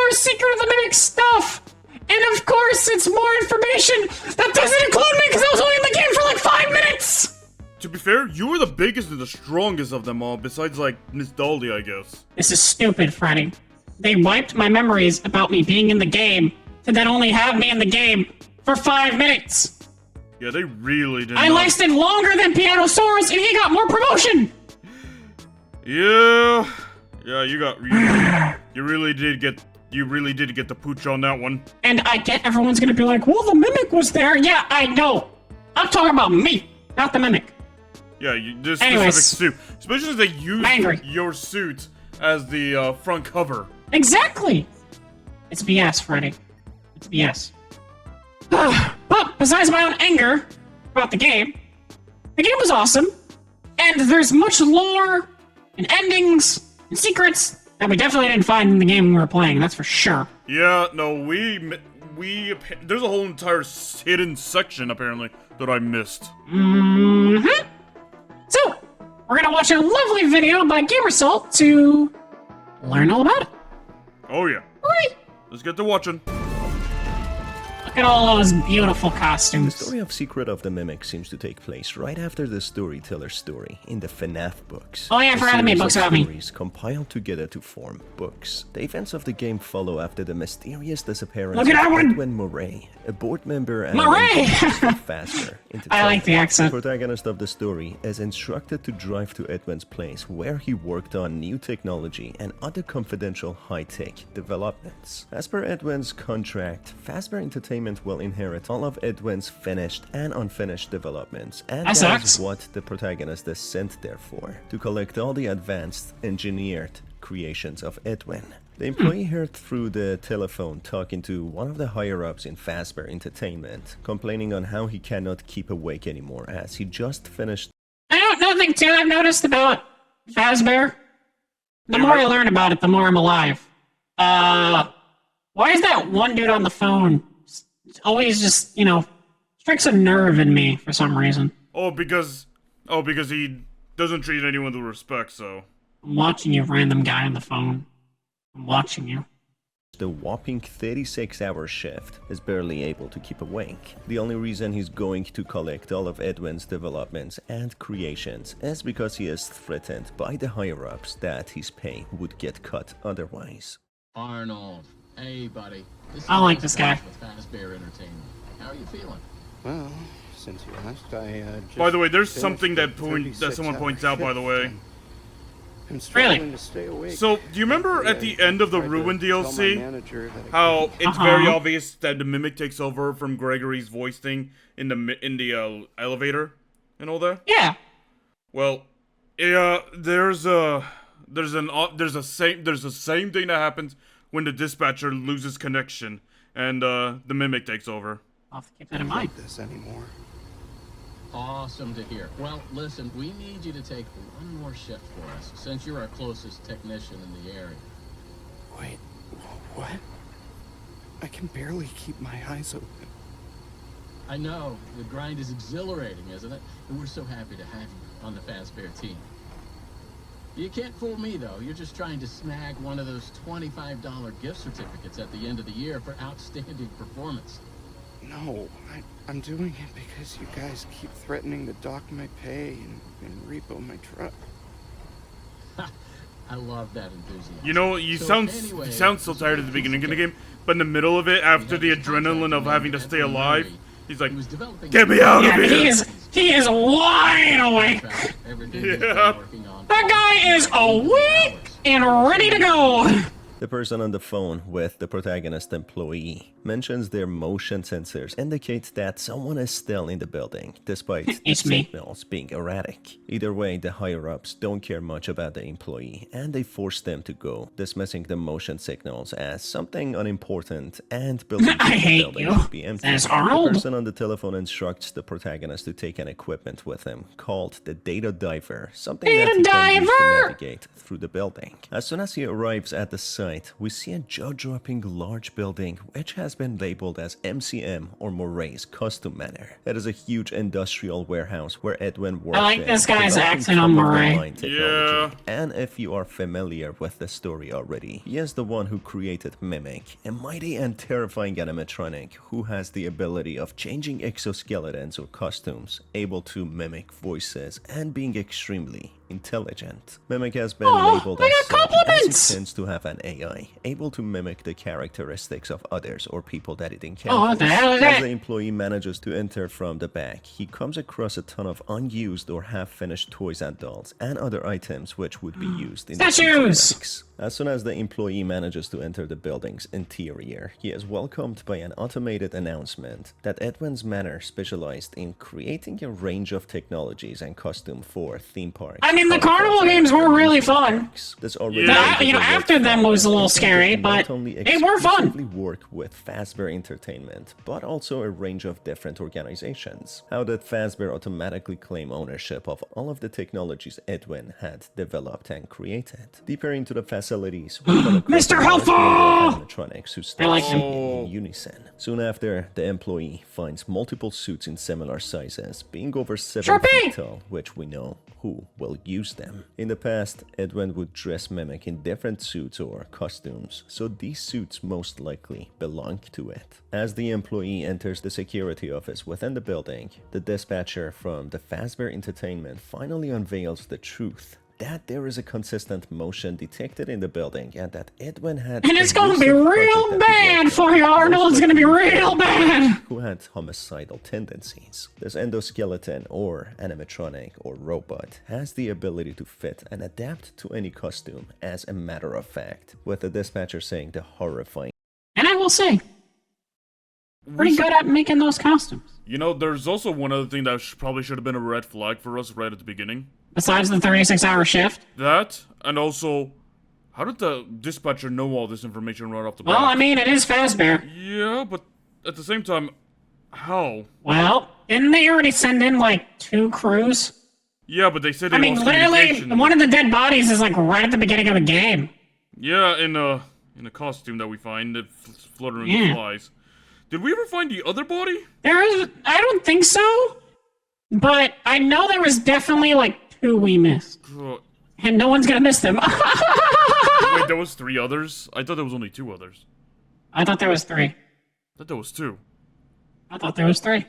more Secret of the Mimic stuff. And of course, it's more information that doesn't include me because I was only in the game for like 5 minutes. To be fair, you were the biggest and the strongest of them all, besides like Miss Daldy, I guess. This is stupid, Freddy. They wiped my memories about me being in the game to then only have me in the game for 5 minutes. Yeah, they really did. I lasted longer than Pianosaurus, and he got more promotion. Yeah, you really did get the pooch on that one. And I get everyone's gonna be like, well, the Mimic was there. Yeah, I know. I'm talking about me, not the Mimic. Yeah, this specific suit. Especially as they used your suit as the front cover. Exactly! It's BS, Freddy. It's BS. But besides my own anger about the game was awesome. And there's much lore and endings and secrets that we definitely didn't find in the game we were playing, that's for sure. Yeah, no, there's a whole entire hidden section, apparently, that I missed. Mm-hmm. So, we're gonna watch a lovely video by Gamersalt to learn all about it. Oh yeah. Alright. Let's get to watching. Look at all those beautiful costumes. The story of Secret of the Mimic seems to take place right after the storyteller's story in the FNAF books. Oh yeah, I forgot to make books about me. Stories compiled together to form books. The events of the game follow after the mysterious disappearance of Edwin Murray, a board member and Fazbear. I like the accent. The protagonist of the story is instructed to drive to Edwin's place where he worked on new technology and other confidential high-tech developments. As per Edwin's contract, Fazbear Entertainment will inherit all of Edwin's finished and unfinished developments, and that is what the protagonist is sent there for, to collect all the advanced, engineered creations of Edwin. The employee heard through the telephone talking to one of the higher-ups in Fazbear Entertainment, complaining on how he cannot keep awake anymore as he just finished. I don't know nothing too I've noticed about Fazbear. The more I learn about it, the more I'm alive. Why is that one dude on the phone always just, strikes a nerve in me for some reason? Because he doesn't treat anyone with respect, so. I'm watching you, random guy on the phone. I'm watching you. The whopping 36-hour shift is barely able to keep awake. The only reason he's going to collect all of Edwin's developments and creations is because he is threatened by the higher-ups that his pay would get cut otherwise. Arnold, hey buddy. I like this guy. With Fazbear Entertainment. How are you feeling? Well, since you asked, I just by the way, there's something that someone points out, by the way. I'm struggling to stay awake. So, do you remember at the end of the Ruin DLC, how it's very obvious that the Mimic takes over from Gregory's voice thing in the elevator and all that? Yeah. Well, yeah, there's the same thing that happens when the dispatcher loses connection and the Mimic takes over. I'll have to keep that in mind. This anymore. Awesome to hear. Well, listen, we need you to take one more shift for us, since you're our closest technician in the area. Wait, what? I can barely keep my eyes open. I know, the grind is exhilarating, isn't it? And we're so happy to have you on the Fazbear team. You can't fool me, though. You're just trying to snag one of those $25 gift certificates at the end of the year for outstanding performance. No, I'm doing it because you guys keep threatening to dock my pay and repo my truck. I love that enthusiasm. You know, you sound so tired at the beginning of the game, but in the middle of it, after the adrenaline of having to stay alive, he's like, "Get me out of here!" He is wide awake. Yeah. That guy is awake and ready to go. The person on the phone with the protagonist employee mentions their motion sensors indicate that someone is still in the building, despite the signals being erratic. Either way, the higher-ups don't care much about the employee, and they force them to go, dismissing the motion signals as something unimportant and believing the building should be empty. The person on the telephone instructs the protagonist to take an equipment with him called the Data Diver, something that he can use to navigate through the building. As soon as he arrives at the site, inside, we see a jaw-dropping large building which has been labeled as MCM or Moray's Custom Manor. It is a huge industrial warehouse where Edwin worked. I like this guy's developing accent on Moray. top-of-the-line technology. Yeah. And if you are familiar with the story already, he is the one who created Mimic, a mighty and terrifying animatronic who has the ability of changing exoskeletons or costumes, able to mimic voices, and being extremely intelligent. Mimic has been labeled I as got such as compliments! it tends to have an AI, able to mimic the characteristics of others or people that it encounters. What the hell is As that? the employee manages to enter from the back, he comes across a ton of unused or half-finished toys and dolls, and other items which would be used in the future Statues! relics. As soon as the employee manages to enter the building's interior, he is welcomed by an automated announcement that Edwin's Manor specialized in creating a range of technologies and costume for theme parks. I mean, the carnival games were really fun. This already Yeah. You know, after them was a little scary, but they were fun. Work with Fazbear Entertainment, but also a range of different organizations. How did Fazbear automatically claim ownership of all of the technologies Edwin had developed and created? Deeper into the facilities, we come across Mr. a large Helpful! number of animatronics who start like him. singing in unison. Soon after, the employee finds multiple suits in similar sizes, being over 7 Sharpie! feet tall, which we know who will use them. In the past, Edwin would dress Mimic in different suits or costumes, so these suits most likely belong to it. As the employee enters the security office within the building, the dispatcher from the Fazbear Entertainment finally unveils the truth. That there is a consistent motion detected in the building and that Edwin had And it's a gonna be recent project real that he bad worked for on, you, Arnold. most It's gonna be likely real bad. who had homicidal tendencies. This endoskeleton or animatronic or robot has the ability to fit and adapt to any costume as a matter of fact, with the dispatcher saying the horrifying And I will say, pretty good at making those costumes. You know, there's also one other thing that probably should have been a red flag for us right at the beginning. Besides the 36-hour shift. That, and also, how did the dispatcher know all this information right off the bat? Well, I mean, it is Fazbear. Yeah, but at the same time, how? Well, didn't they already send in, like, 2 crews? Yeah, but they said they I mean, lost literally, communication. one of the dead bodies is, like, right at the beginning of the game. Yeah, in a costume that we find that fluttering Yeah. flies. Did we ever find the other body? I don't think so. But I know there was definitely, like, 2 we missed. And no one's gonna miss them. Wait, there was 3 others? I thought there was only 2 others. I thought there was 3. I thought there was 2. I thought there was 3.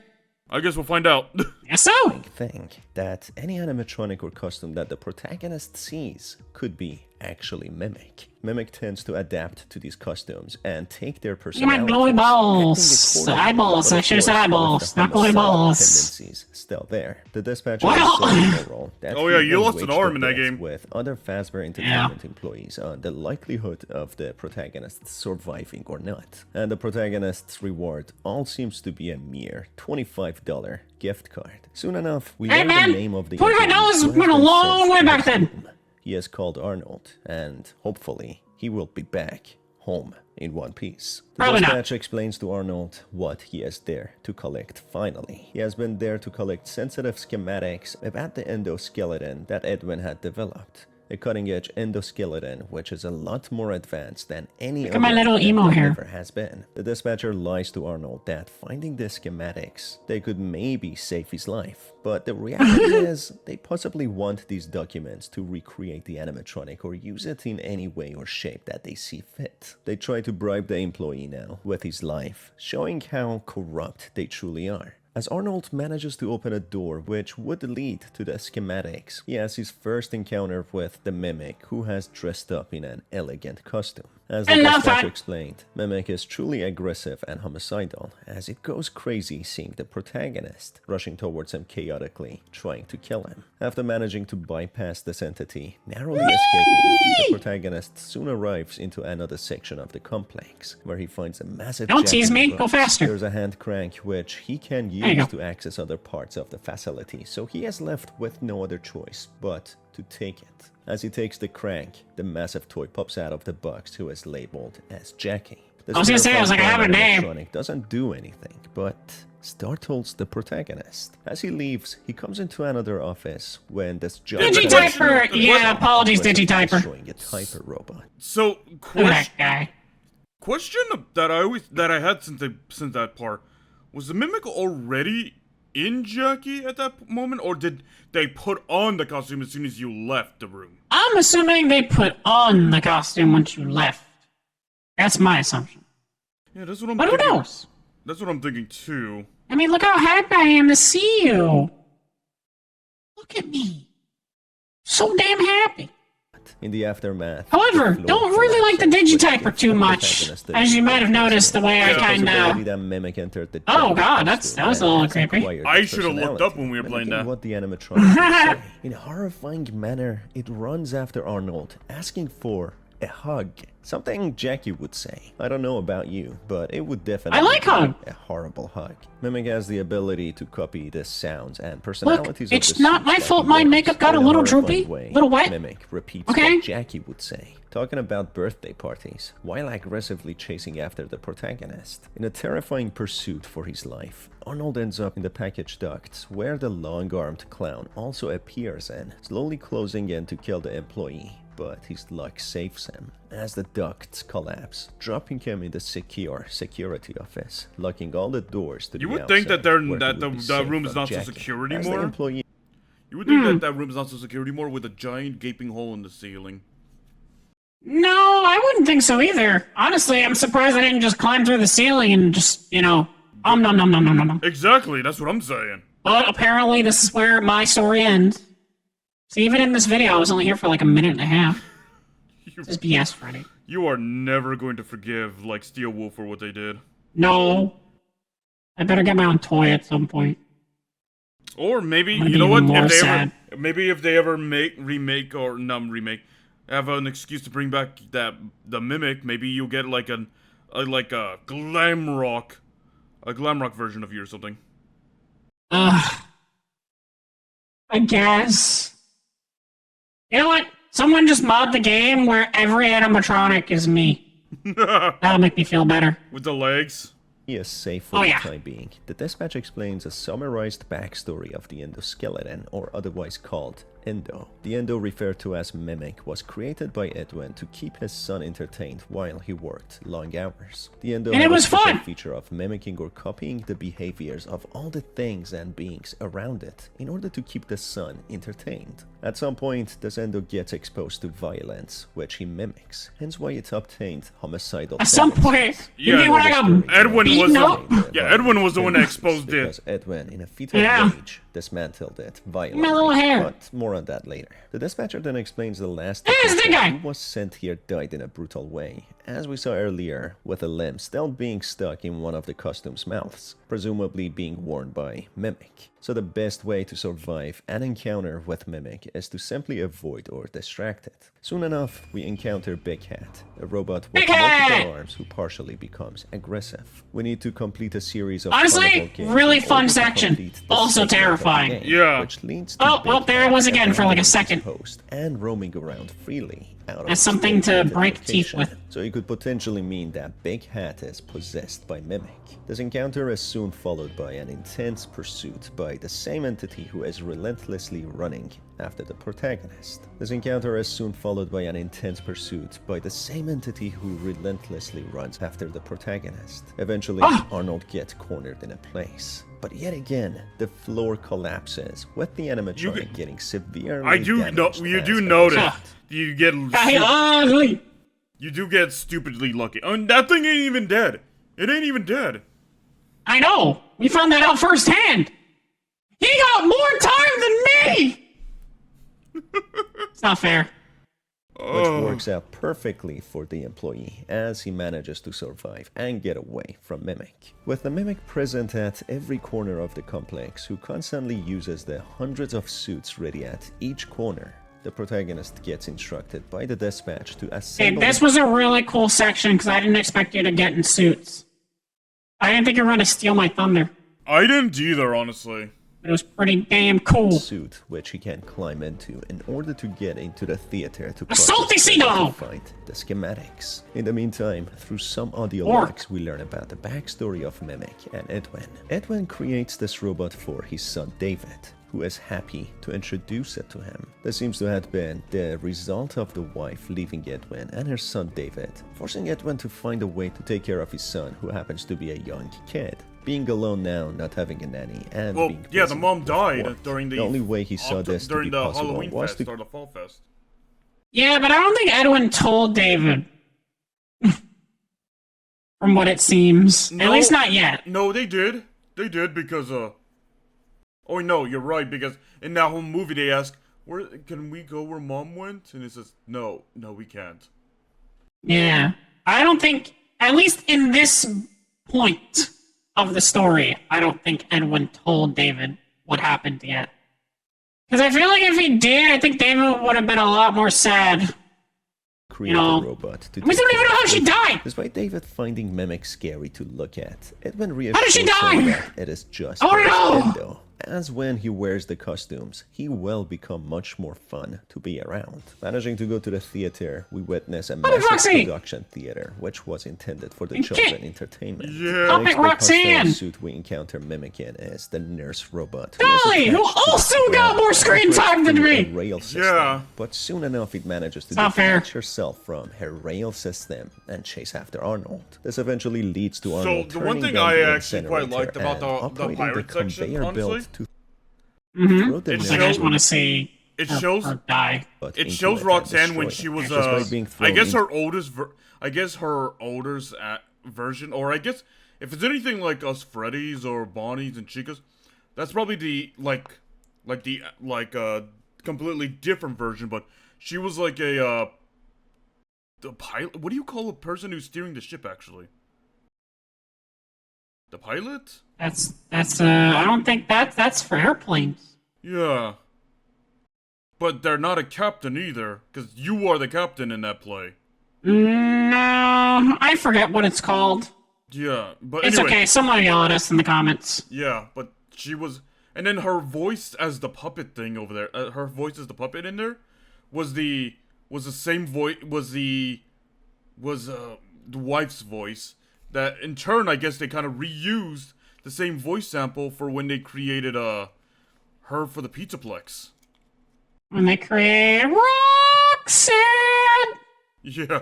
I guess we'll find out. Yes, so. thing that any animatronic or costume that the protagonist sees could be actually Mimic. Mimic tends to adapt to these costumes and take their Look at personalities. my glowy balls. acting accordingly, Eyeballs. but I of should've said course, with eyeballs, the not glowy homicidal balls. tendencies still there. The dispatcher Well- is so moral that Oh he yeah, you lost waged an arm a in that bet game. with other Fazbear Entertainment employees on the likelihood of the protagonist surviving or not. And the protagonist's reward all seems to be a mere $25 gift card. Soon enough, we Hey, learn man, the name of the $25 employee who has went a been long sent way to back his then. home. He is called Arnold, and hopefully he will be back home in one piece. The Probably not. dispatch explains to Arnold what he is there to collect finally. He has been there to collect sensitive schematics about the endoskeleton that Edwin had developed. A cutting-edge endoskeleton which is a lot more advanced than any at my other little that emo there hair. ever has been. The dispatcher lies to Arnold that finding the schematics, they could maybe save his life. But the reality is, they possibly want these documents to recreate the animatronic or use it in any way or shape that they see fit. They try to bribe the employee now with his life, showing how corrupt they truly are. As Arnold manages to open a door which would lead to the schematics, he has his first encounter with the Mimic, who has dressed up in an elegant costume. As the I love dispatcher that. explained, Mimic is truly aggressive and homicidal, as it goes crazy seeing the protagonist rushing towards him chaotically, trying to kill him. After managing to bypass this entity, narrowly escaping, the protagonist soon arrives into another section of the complex, where he finds a massive Don't jack tease in the me, box. go faster. There's a hand crank which he can There you use go. to access other parts of the facility, so he is left with no other choice but to take it. As he takes the crank, the massive toy pops out of the box who is labeled as Jackie. I was gonna say, I was like, I have a name. Electronic doesn't do anything, but startles the protagonist. As he leaves, he comes into another office when this giant Digityper! Yeah, apologies, Digityper. showing a typer robot. So, That guy. question that I had since that part, was the mimic already in Jackie at that moment, or did they put on the costume as soon as you left the room? I'm assuming they put on the costume once you left. That's my assumption. Yeah, that's what I'm But who thinking. knows? That's what I'm thinking too. I mean, look how happy I am to see you. Look at me. So damn happy. In the aftermath. However, the floor don't really like the collapses, which Digityper gives too the much. protagonist As you might have noticed the way I There's a kinda... possibility that Mimic entered the Oh, Jackie God, costume that was a and little has creepy. acquired I its should have looked up when we were personality, playing that. what the animatronic would say. In a horrifying manner, it runs after Arnold, asking for a hug. Something Jackie would say. I don't know about you, but it would definitely I like be hug. a horrible hug. Mimic has the ability to copy the sounds and personalities it's of the not suits my that fault he my wears. makeup got In a little horrifying droopy, way, little wet. Mimic repeats Okay. what Jackie would say, talking about birthday parties while aggressively chasing after the protagonist. In a terrifying pursuit for his life, Arnold ends up in the package ducts where the long-armed clown also appears in, slowly closing in to kill the employee. But his luck saves him as the ducts collapse, dropping him in the secure security office, locking all the doors to You the would think that outside, there where that he the, would be that safe room is from not so Jackie. secure As the anymore. employee You would think that that room is not so secure anymore with a giant gaping hole in the ceiling. No, I wouldn't think so either. Honestly, I'm surprised I didn't just climb through the ceiling and just, nom nom nom nom nom nom. Exactly, that's what I'm saying. But apparently this is where my story ends. So even in this video, I was only here for like a minute and a half. This is BS, Freddy. You are never going to forgive, like, Steel Wolf for what they did. No. I better get my own toy at some point. Or maybe, I'm gonna you be know what? even more If they sad. ever, maybe if they ever remake, have an excuse to bring back the mimic, maybe you'll get like a glam rock version of you or something. Ugh. I guess. You know what? Someone just mod the game where every animatronic is me. That'll make me feel better. With the legs. is safe for Oh, the yeah. time being. The dispatch explains a summarized backstory of the endoskeleton, or otherwise called Endo. The Endo, referred to as Mimic, was created by Edwin to keep his son entertained while he worked long hours. The Endo And it had was a special fun! feature of mimicking or copying the behaviors of all the things and beings around it in order to keep the son entertained. At some point, the Endo gets exposed to violence, which he mimics, hence why it obtained homicidal At some tendencies. point, you mean when I got Edwin beaten was up? Edwin was the one that exposed it. Because Edwin, in a fit of Yeah. rage, dismantled it violently. My little hair. But more on that later. The dispatcher then explains the last Hey, it's that guy. who was sent here died in a brutal way, as we saw earlier, with a limb still being stuck in one of the costume's mouths, presumably being worn by Mimic. So the best way to survive an encounter with Mimic is to simply avoid or distract it. Soon enough, we encounter Big Hat, a robot with Big Hat! multiple arms who partially becomes aggressive. We need to complete a series of Honestly, carnival games really in fun order to section. complete the Also segment of the terrifying. game, Yeah. which leads to Oh, well, Big there it Hat was again for like a abandoning his second. post and roaming around freely out of That's something to limited break teeth location. with. So it could potentially mean that Big Hat is possessed by Mimic. This encounter is soon followed by an intense pursuit by the same entity who is relentlessly running after the protagonist. This encounter is soon followed by an intense pursuit by the same entity who relentlessly runs after the protagonist. Eventually, Arnold gets cornered in a place. But yet again, the floor collapses, with the animatronic getting severely I do know. damaged You as do a notice. result. You get. Ugly. You do get stupidly lucky. I mean, that thing ain't even dead. It ain't even dead. I know. We found that out firsthand. He got more time than me. It's not fair. Which works out perfectly for the employee, as he manages to survive and get away from Mimic. With the Mimic present at every corner of the complex, who constantly uses the hundreds of suits ready at each corner, the protagonist gets instructed by the dispatch to Hey, assemble... this was a really cool section because I didn't expect you to get in suits. I didn't think you were going to steal my thunder. I didn't either, honestly. It was pretty damn cool. Suit which he can climb into in order to get into the theater to salty sea dog! find the schematics. In the meantime, through some audio Orc. logs, we learn about the backstory of Mimic and Edwin. Edwin creates this robot for his son David, who is happy to introduce it to him. This seems to have been the result of the wife leaving Edwin and her son David, forcing Edwin to find a way to take care of his son, who happens to be a young kid. Being alone now, not having a nanny, and Well, being yeah, the busy mom with died work. during the only way he saw this to during be the possible Halloween was fest to or the Fall Fest. Yeah, but I don't think Edwin told David. From what it seems. At No. least not yet. No, they did. They did because Oh no, you're right, because in that whole movie they ask, "Where can we go where mom went?" And he says, "No, we can't." Yeah. I don't think, at least in this point of the story, I don't think Edwin told David what happened yet. Because I feel like if he did, I think David would have been a lot more sad. create know, a robot to We don't even know how she take- died! Despite David finding Mimic scary to look at, Edwin did reassures she him die? that it is just Oh, for his no! window. As when he wears the costumes, he will become much more fun to be around. Managing to go to the theater, we witness a massive Roxy! production theater, which was intended for the And children Kit! entertainment. Yeah. The Stop next it, big Roxanne! hostile suit we encounter Mimic in is the nurse robot. Dolly, who also got more screen time than me! Rail system, Yeah. but soon enough it manages to Not fair. detach herself from her rail system and chase after Arnold. This eventually leads to So, Arnold the one turning thing down I the actually quite incinerator liked about and the operating pirate section, conveyor honestly, belt to throw the It I nurse just want to see it her, shows her die. robot it into shows and Roxanne when destroy she it. was Just by being I thrown guess into- her oldest version, or I guess if it's anything like us Freddy's or Bonnie's and Chica's, that's probably the completely different version, but she was like the pilot. What do you call a person who's steering the ship actually? The pilot? That's I don't think that's for airplanes. Yeah. But they're not a captain either, because you are the captain in that play. No, I forget what it's called. Yeah, but It's anyway. okay, someone yell at us in the comments. Yeah, but she was, and then her voice as the puppet thing over there. Her voice as the puppet in there was the same voice was the wife's voice. That in turn, I guess they kind of reused the same voice sample for when they created her for the Pizzaplex. When they create Roxanne! To Yeah.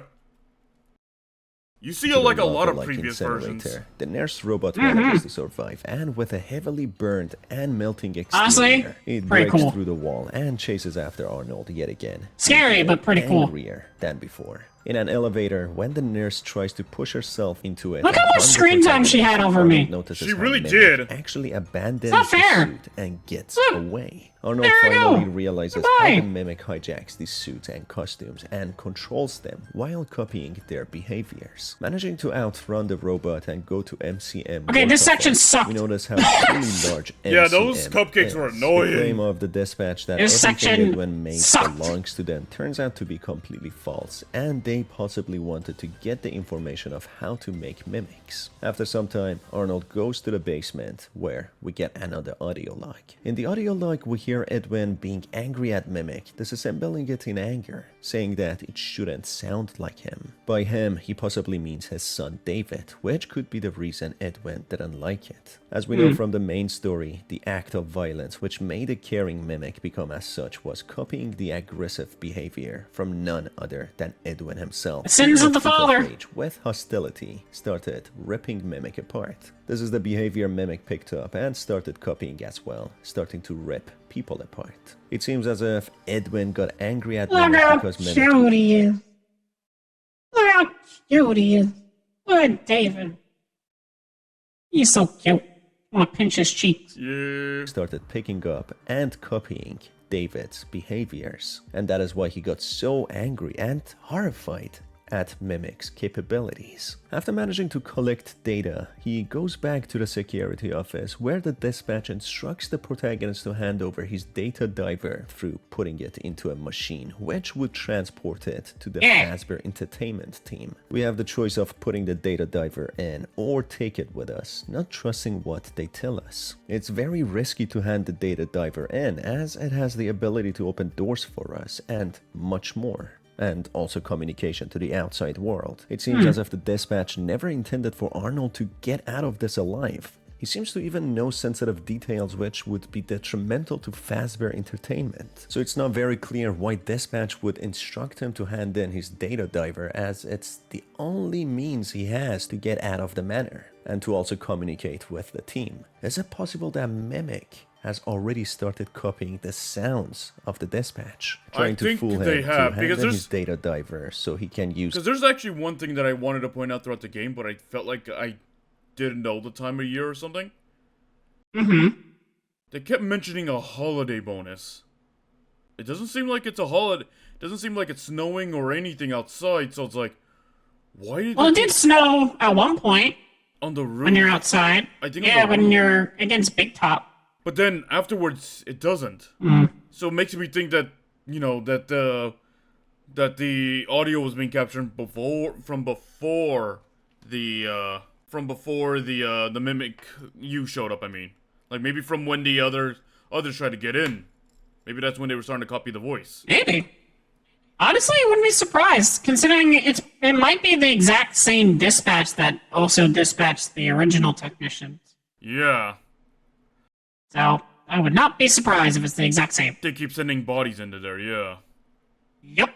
You see the like a lot of lava-like previous incinerator. versions. The nurse robot manages to survive, and with a heavily burned and melting Honestly, exterior, it pretty breaks cool. through the wall and chases after Arnold yet again. Scary, but pretty cool. Angrier than before. In an elevator, when the nurse tries to push herself into it, Look how and much run the screen time she had over Arnold me. notices She how really Mimic did. Actually abandons not the fair. suit and gets Look. away. Arnold There we finally go. realizes how Goodbye. the Mimic hijacks these suits and costumes and controls them while copying their behaviors. Managing to outrun the robot and go to MCM. Okay, this waterfall, section sucked. We notice how truly large Yeah, those MCM cupcakes were is. annoying. The claim of the dispatch that This everything section Edwin made sucked. belongs to them turns out to be completely false, and they possibly wanted to get the information of how to make mimics. After some time, Arnold goes to the basement, where we get another audio log. In the audio log, we hear Edwin being angry at Mimic, disassembling it in anger, saying that it shouldn't sound like him. By him, he possibly means his son David, which could be the reason Edwin didn't like it. As we know from the main story, the act of violence which made a caring Mimic become as such was copying the aggressive behavior from none other than Edwin himself. The sins of the With father. rage, with hostility, started ripping Mimic apart. This is the behavior Mimic picked up and started copying as well, starting to rip people apart. It seems as if Edwin got angry at Look Mimic how because Mimic cute he is. Look how cute he is. Look at David. He's so cute. I want to pinch his cheeks. Yeah. started picking up and copying David's behaviors. And that is why he got so angry and horrified at Mimic's capabilities. After managing to collect data, he goes back to the security office where the dispatch instructs the protagonist to hand over his data diver through putting it into a machine, which would transport it to the Fazbear Entertainment team. We have the choice of putting the data diver in or take it with us, not trusting what they tell us. It's very risky to hand the data diver in, as it has the ability to open doors for us and much more, and also communication to the outside world. It seems as if the dispatch never intended for Arnold to get out of this alive. He seems to even know sensitive details which would be detrimental to Fazbear Entertainment. So it's not very clear why dispatch would instruct him to hand in his data diver, as it's the only means he has to get out of the manor and to also communicate with the team. Is it possible that Mimic has already started copying the sounds of the dispatch, trying to fool him to hand in his data diver so he can use... Because there's actually one thing that I wanted to point out throughout the game, but I felt like I didn't know the time of year or something. They kept mentioning a holiday bonus. It doesn't seem like it's a holiday. It doesn't seem like it's snowing or anything outside, so it's like, why did Well, it did snow at one point. On the roof? When you're outside. I think yeah, when you're against Big Top. But then afterwards, it doesn't. So it makes me think that, you know, that the audio was being captured from before the Mimic you showed up, I mean. Like, maybe from when the others tried to get in. Maybe that's when they were starting to copy the voice. Maybe. Honestly, I wouldn't be surprised, considering it might be the exact same dispatch that also dispatched the original technicians. Yeah. So, I would not be surprised if it's the exact same. They keep sending bodies into there, yeah. Yep.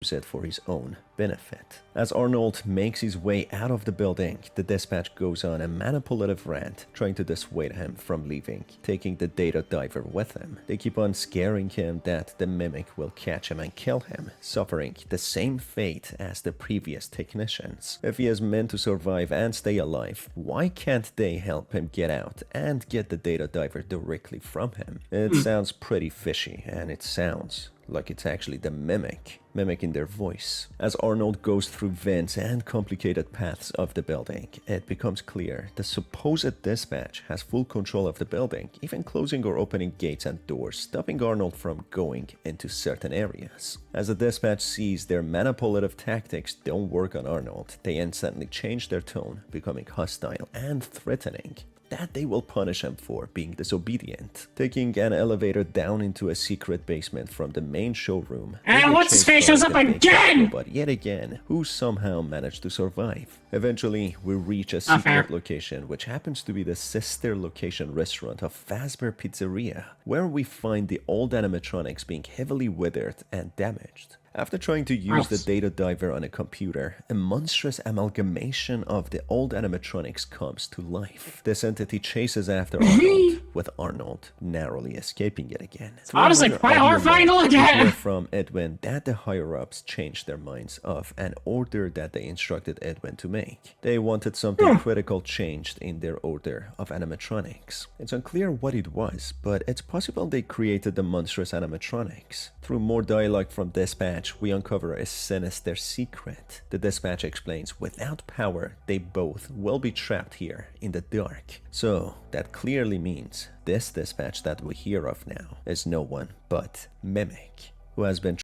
Use it for his own benefit. As Arnold makes his way out of the building, the dispatch goes on a manipulative rant, trying to dissuade him from leaving, taking the data diver with him. They keep on scaring him that the Mimic will catch him and kill him, suffering the same fate as the previous technicians. If he is meant to survive and stay alive, why can't they help him get out and get the data diver directly from him? It sounds pretty fishy, and it sounds like it's actually the Mimic, mimicking their voice. As Arnold goes through vents and complicated paths of the building, it becomes clear the supposed dispatch has full control of the building, even closing or opening gates and doors, stopping Arnold from going into certain areas. As the dispatch sees their manipulative tactics don't work on Arnold, they instantly change their tone, becoming hostile and threatening that they will punish him for being disobedient, taking an elevator down into a secret basement from the main showroom. And what's his face shows up again! But yet again, who somehow managed to survive. Eventually, we reach a secret location, which happens to be the sister location restaurant of Fazbear Pizzeria, where we find the old animatronics being heavily withered and damaged. After trying to use the data diver on a computer, a monstrous amalgamation of the old animatronics comes to life. This entity chases after Arnold, with Arnold narrowly escaping it again. Honestly, quite horrifying to look at. We hear from Edwin that the higher-ups changed their minds of an order that they instructed Edwin to make. They wanted something critical changed in their order of animatronics. It's unclear what it was, but it's possible they created the monstrous animatronics. Through more dialogue from Dispatch, we uncover a sinister secret. The dispatch explains without power, they both will be trapped here in the dark. So that clearly means this dispatch that we hear of now is no one but Mimic, who has been...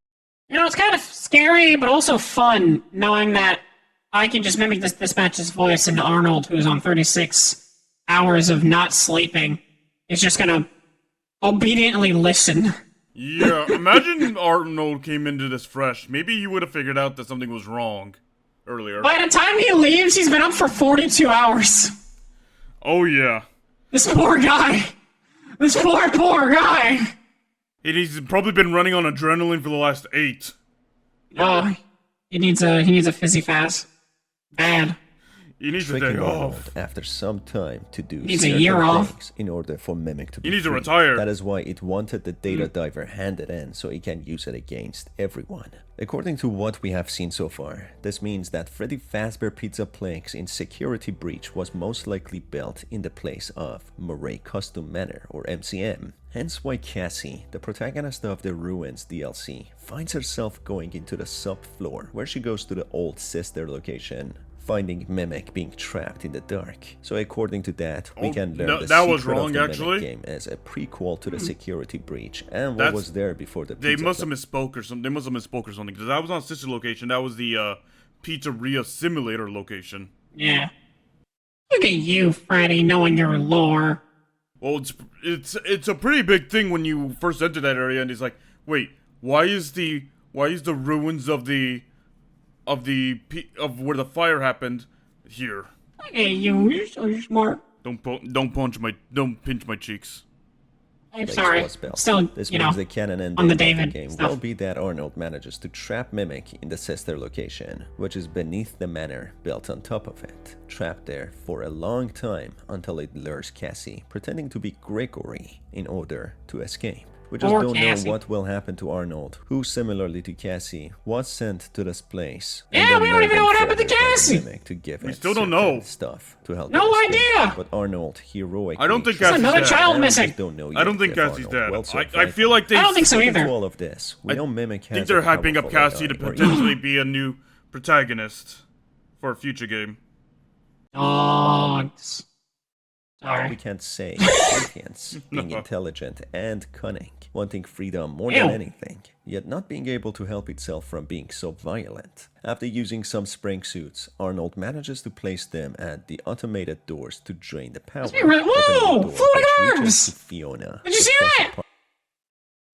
You know, it's kind of scary, but also fun, knowing that I can just mimic this dispatch's voice, and Arnold, who's on 36 hours of not sleeping, is just gonna obediently listen. Yeah, imagine Arnold came into this fresh. Maybe he would have figured out that something was wrong earlier. By the time he leaves, he's been up for 42 hours. Oh, yeah. This poor guy. This poor guy. He's probably been running on adrenaline for the last 8. Oh, he needs a fizzy fast. Bad. He needs a tricking day Arnold off. after some time to do Needs a certain year off. things in order for Mimic to be He needs to free. retire. That is why it wanted the data diver handed in so he can use it against everyone. According to what we have seen so far, this means that Freddy Fazbear Pizza Plex in Security Breach was most likely built in the place of Murray Custom Manor or MCM. Hence why Cassie, the protagonist of the Ruins DLC, finds herself going into the subfloor where she goes to the old sister location, finding Mimic being trapped in the dark. So according to that, we can learn no, the that secret was wrong, of the actually. Mimic game as a prequel to the Security Breach and what That's- was there before the They pizza must have misspoke or something. They must have misspoke or something. Because that was not sister location. That was the pizzeria simulator location. Yeah. Look at you, Freddy, knowing your lore. Well, it's a pretty big thing when you first enter that area, and it's like, wait, why is the ruins of where the fire happened here? Look at you, you're so smart. Don't pinch my cheeks. I'm Plex sorry. was built. Still, This you means know, the canon ending on the of David the game stuff. will be that Arnold manages to trap Mimic in the sister location, which is beneath the manor built on top of it, trapped there for a long time until it lures Cassie, pretending to be Gregory, in order to escape. We just Poor don't Cassie. know what will happen to Arnold, who similarly to Cassie was sent to this place. Yeah, and then we don't even lured know what in happened to further by the Cassie. Mimic to give We it still don't certain know. stuff to help No it escape. idea. But Arnold heroically I don't think tries Cassie's another dead. child and we missing. just don't know I don't yet think if Cassie's Arnold dead. will I survive. feel like they. I don't think so Into either. all of this, we know Mimic has I think they're a hyping up powerful Cassie to AI, or potentially be a new protagonist for a future game. Dogs. we Sorry. can't say sentience, being intelligent and cunning, wanting freedom more than Ew. anything, yet not being able to help itself from being so violent. After using some spring suits, Arnold manages to place them at the automated doors to drain the power. be really- opening the Whoa! door Floating which reaches arms! to Fiona. Did you the see trusted that? partner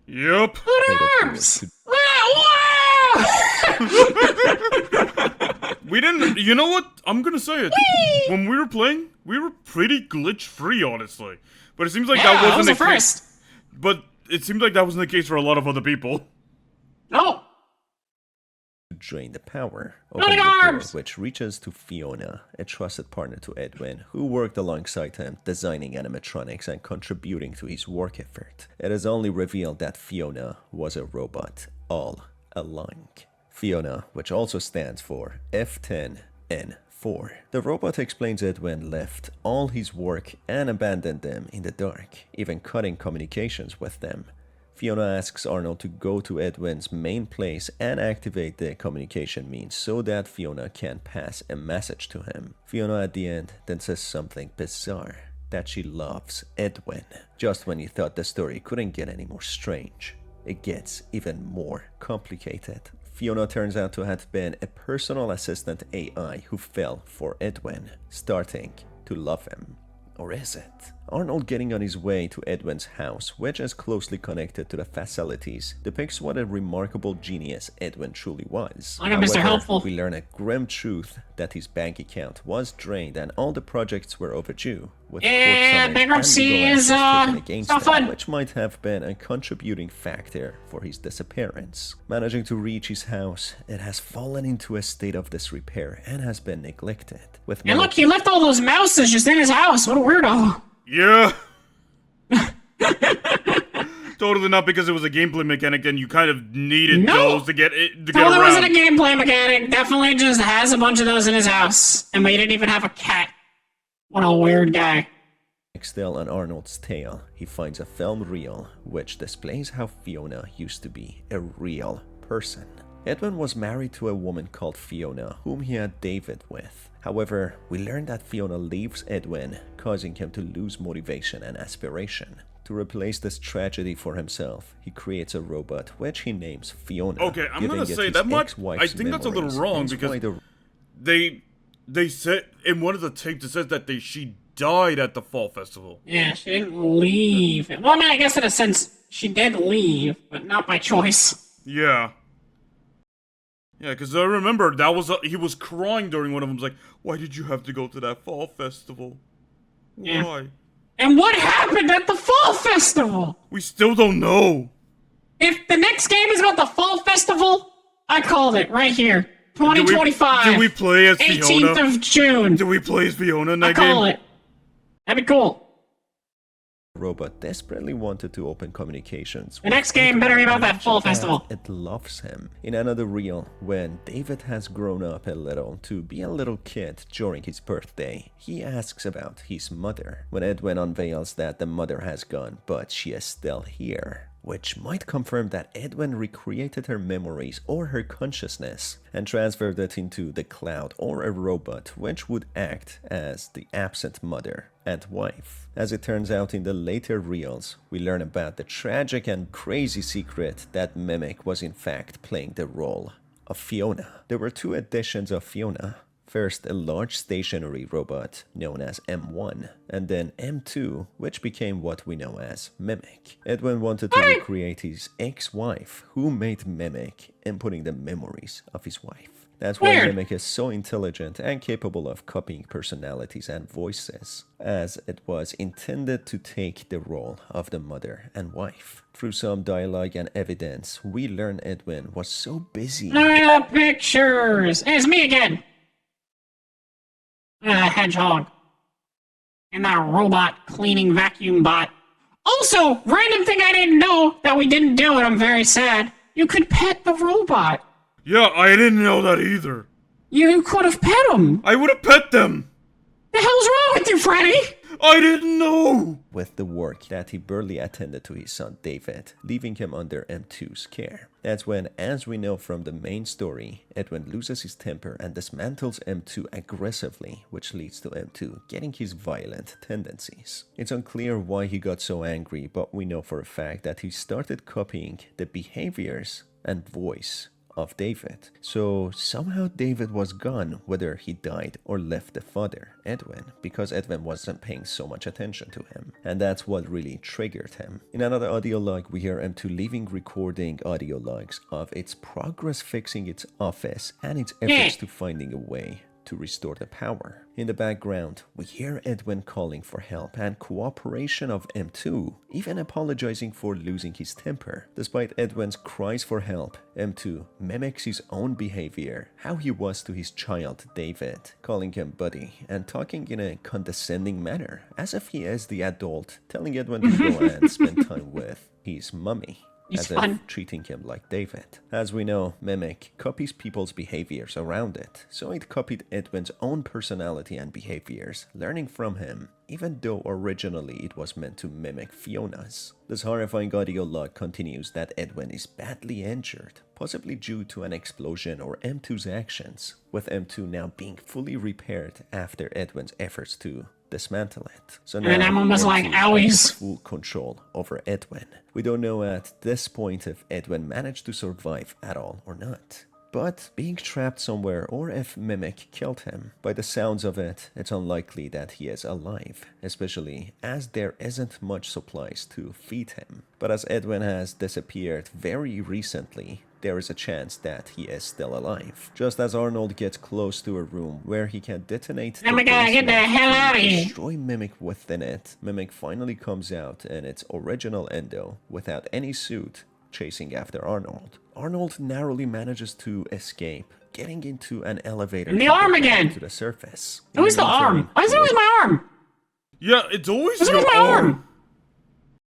Yep. Look made at it arms! to- We didn't. You know what? I'm gonna say it. When we were playing, we were pretty glitch free, honestly. But it seems like Yeah, that that was wasn't the the case. first. But it seems like that wasn't the case for a lot of other people. No. to drain the power, Floating opening the door, arms! which reaches to Fiona, a trusted partner to Edwin, who worked alongside him, designing animatronics and contributing to his work effort. It is only revealed that Fiona was a robot all along. Fiona, which also stands for F10N4. The robot explains Edwin left all his work and abandoned them in the dark, even cutting communications with them. Fiona asks Arnold to go to Edwin's main place and activate the communication means so that Fiona can pass a message to him. Fiona at the end then says something bizarre, that she loves Edwin. Just when you thought the story couldn't get any more strange, it gets even more complicated. Fiona turns out to have been a personal assistant AI who fell for Edwin, starting to love him. Or is it? Arnold getting on his way to Edwin's house, which is closely connected to the facilities, depicts what a remarkable genius Edwin truly was. Look at Mr. However, Helpful. we learn a grim truth that his bank account was drained and all the projects were overdue, with Yeah, court summons bankruptcy and legal is, actions taken against not him, fun. which might have been a contributing factor for his disappearance. Managing to reach his house, it has fallen into a state of disrepair and has been neglected. With And look, he left all those mouses just in his house. What a weirdo. Yeah. Totally not because it was a gameplay mechanic and you kind of needed No. those to get it to get No, there around. wasn't a gameplay mechanic. Definitely just has a bunch of those in his house. And we didn't even have a cat. What a weird guy. Still on Arnold's tail, he finds a film reel which displays how Fiona used to be a real person. Edwin was married to a woman called Fiona, whom he had David with. However, we learn that Fiona leaves Edwin, causing him to lose motivation and aspiration. To replace this tragedy for himself, he creates a robot which he names Fiona. Okay, I'm giving gonna it say his that much. ex-wife's I think that's a little memories, wrong hence because why the they said in one of the tapes it says that she died at the fall festival. Yeah, she didn't leave. Well, I mean, I guess in a sense, she did leave, but not by choice. Yeah. Yeah, because I remember that was he was crying during one of them. Like, why did you have to go to that fall festival? Yeah. Why? And what happened at the fall festival? We still don't know. If the next game is about the fall festival, I called it right here. 2025. Do we play as 18th Fiona? of June. Do we play as Fiona in I that game? call it. That'd be cool. Robot desperately wanted to open communications. The next game better be about that fall festival. It loves him. In another reel, when David has grown up a little to be a little kid during his birthday, he asks about his mother. When Edwin unveils that the mother has gone, but she is still here, which might confirm that Edwin recreated her memories or her consciousness and transferred it into the cloud or a robot which would act as the absent mother and wife. As it turns out, in the later reels, we learn about the tragic and crazy secret that Mimic was in fact playing the role of Fiona. There were two editions of Fiona. First, a large stationary robot known as M1, and then M2, which became what we know as Mimic. Edwin wanted to recreate his ex-wife, who made Mimic, inputting the memories of his wife. That's why Mimic is so intelligent and capable of copying personalities and voices, as it was intended to take the role of the mother and wife. Through some dialogue and evidence, we learn Edwin was so busy. Pictures! It's me again! Hedgehog. And that robot cleaning vacuum bot. Also, random thing I didn't know that we didn't do, and I'm very sad. You could pet the robot. Yeah, I didn't know that either. You could have pet him. I would have pet them. The hell's wrong with you, Freddy? I didn't know. With the work that he barely attended to his son David, leaving him under M2's care. That's when, as we know from the main story, Edwin loses his temper and dismantles M2 aggressively, which leads to M2 getting his violent tendencies. It's unclear why he got so angry, but we know for a fact that he started copying the behaviors and voice of David. So somehow David was gone, whether he died or left the father, Edwin, because Edwin wasn't paying so much attention to him. And that's what really triggered him. In another audio log, we hear M2 leaving recording audio logs of its progress fixing its office and its efforts to finding a way to restore the power. In the background, we hear Edwin calling for help and cooperation of M2, even apologizing for losing his temper. Despite Edwin's cries for help, M2 mimics his own behavior, how he was to his child David, calling him buddy and talking in a condescending manner, as if he is the adult, telling Edwin to go and spend time with his mummy. As if treating him like David. As we know, Mimic copies people's behaviors around it, so it copied Edwin's own personality and behaviors, learning from him, even though originally it was meant to mimic Fiona's. This horrifying audio log continues that Edwin is badly injured, possibly due to an explosion or M2's actions, with M2 now being fully repaired after Edwin's efforts to dismantle it. So now and I'm almost like, owies. Full control over Edwin. We don't know at this point if Edwin managed to survive at all or not. But being trapped somewhere, or if Mimic killed him, by the sounds of it, it's unlikely that he is alive, especially as there isn't much supplies to feed him. But as Edwin has disappeared very recently, there is a chance that he is still alive. Just as Arnold gets close to a room where he can detonate Oh my god, get the hell out of here! Destroy Mimic within it, Mimic finally comes out in its original endo without any suit, chasing after Arnold. Arnold narrowly manages to escape, getting into an elevator and the arm again to the surface. Who's the arm? Why is it always my arm? Yeah, it's always What's your my arm?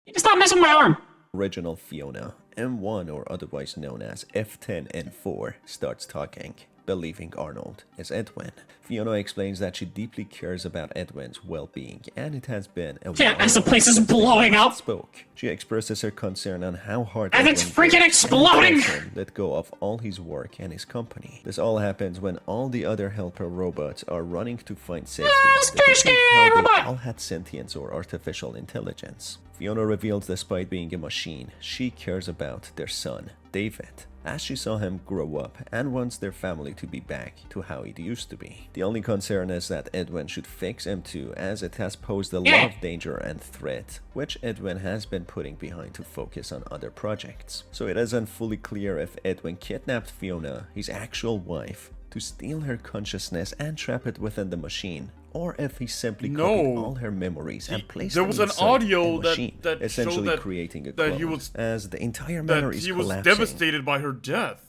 You just stop messing with my arm. Original Fiona, M1 or otherwise known as F10N4, starts talking, believing Arnold is Edwin. Fiona explains that she deeply cares about Edwin's well-being, and it has been a while as the place is blowing up. Spoke. She expresses her concern on how hard As it's freaking exploding! Let go of all his work and his company. This all happens when all the other helper robots are running to find safety, depicting how they all had sentience or artificial intelligence. Fiona reveals despite being a machine, she cares about their son, David, as she saw him grow up and wants their family to be back to how it used to be. The only concern is that Edwin should fix M2 as it has posed a lot of danger and threat, which Edwin has been putting behind to focus on other projects. So it isn't fully clear if Edwin kidnapped Fiona, his actual wife, to steal her consciousness and trap it within the machine, or if he simply copied all her memories and placed them inside the machine, essentially creating a clone, as the entire manor is collapsing. He was devastated by her death.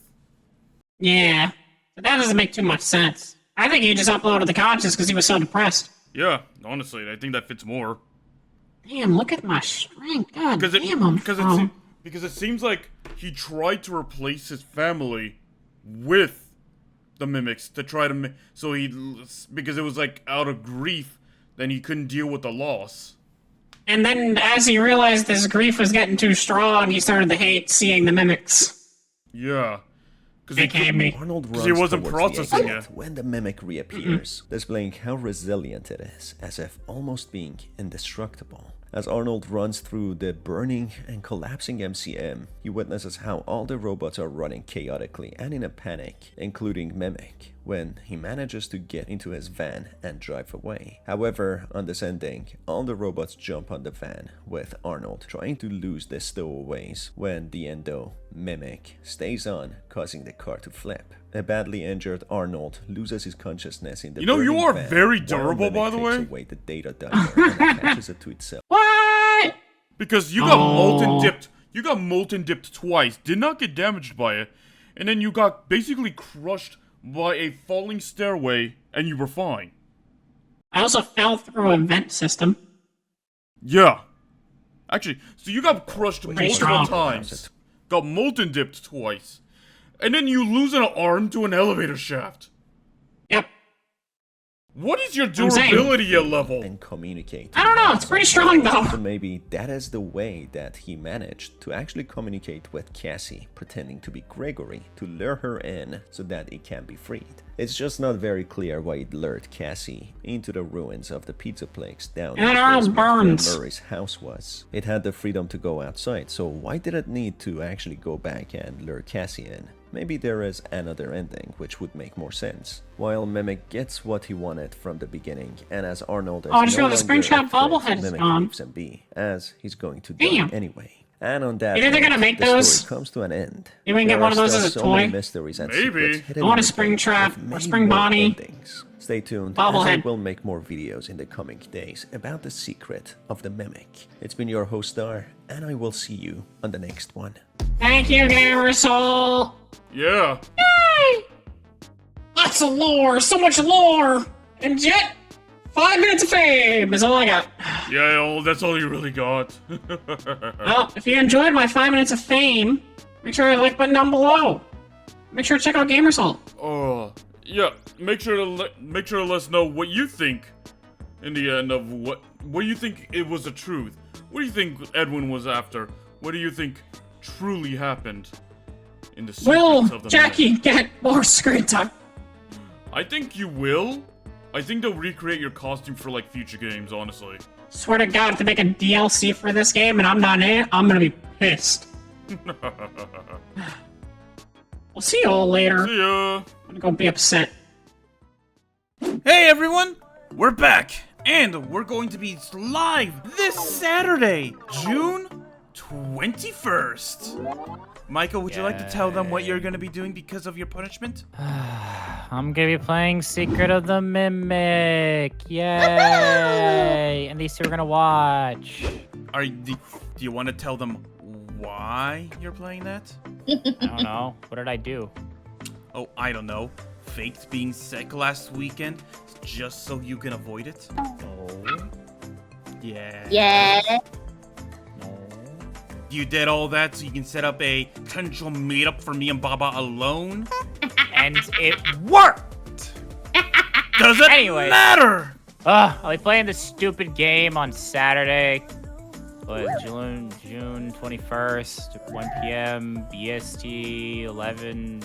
Yeah. But that doesn't make too much sense. I think he just uploaded the conscious because he was so depressed. Yeah, honestly, I think that fits more. Damn, look at my strength. God Because damn, I'm strong. because it seems like he tried to replace his family with the mimics to try to because it was like out of grief, then he couldn't deal with the loss. And then as he realized his grief was getting too strong, he started to hate seeing the mimics. Yeah. Arnold runs he wasn't towards the processing exit it. when the mimic reappears, displaying how resilient it is, as if almost being indestructible. As Arnold runs through the burning and collapsing MCM, he witnesses how all the robots are running chaotically and in a panic, including Mimic, when he manages to get into his van and drive away. However, on this ending, all the robots jump on the van, with Arnold trying to lose the stowaways when the Endo Mimic stays on, causing the car to flip. A badly injured Arnold loses his consciousness in the You burning are van, very while durable, Mimic by the way. takes away the data dimer and attaches it to itself. What? Because you got molten dipped. You got molten dipped twice, did not get damaged by it, and then you got basically crushed by a falling stairway, and you were fine. I also fell through a vent system. Yeah. Actually, so you got crushed multiple strong. times, got molten dipped twice, and then you lose an arm to an elevator shaft. Yep. What is your saying. durability level? And communicate. I don't know, it's pretty strong though. So maybe that is the way that he managed to actually communicate with Cassie, pretending to be Gregory, to lure her in so that it can be freed. It's just not very clear why it lured Cassie into the ruins of the pizza place down And Arnold burns. where Murray's house was. It had the freedom to go outside, so why did it need to actually go back and lure Cassie in? Maybe there is another ending, which would make more sense. While Mimic gets what he wanted from the beginning, and as Arnold is I just no realized longer Springtrap a threat, bobblehead is Mimic gone. leaves him be, as he's going to die Damn. anyway. And on that You think they're note, gonna make the those? story comes to an end. Maybe we can get There one of are those still as a so many toy? mysteries and Maybe. secrets hidden I want in a the game, Springtrap with or many Spring more Bonnie. endings. Stay tuned, as I Bobblehead. will make more videos in the coming days about the secret of the Mimic. It's been your host Star, and I will see you on the next one. Thank you, Gamer Soul. Yeah. Yay! Lots of lore, so much lore, and yet 5 minutes of fame is all I got. Yeah, well, that's all you really got. Well, if you enjoyed my 5 minutes of fame, make sure to like button down below. Make sure to check out Gamer Soul. Yeah. Make sure to let us know what you think in the end of what you think it was the truth. What do you think Edwin was after? What do you think truly happened in the secrets Will of the Jackie get more screen time? I think you will. I think they'll recreate your costume for like future games, honestly. Swear to God, if they make a DLC for this game and I'm not in it, I'm gonna be pissed. We'll see you all later. See ya. I'm gonna go be upset. Hey everyone, we're back, and we're going to be live this Saturday, June 21st. Michael, would you like to tell them what you're going to be doing because of your punishment? I'm gonna be playing Secret of the Mimic. Yay! And these two are gonna watch. Do you want to tell them why you're playing that? I don't know. What did I do? Oh, I don't know. Faked being sick last weekend just so you can avoid it? Oh. Yeah. Yeah. No. You did all that so you can set up a potential meetup for me and Baba alone? And it worked! Does it Anyways. matter? I'll be playing this stupid game on Saturday. June 21st, 1 p.m. BST, 11.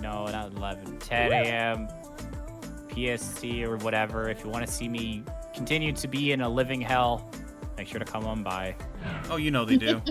No, not 11. 10 a.m. PST or whatever. If you want to see me continue to be in a living hell, make sure to come on by. Oh, you know they do.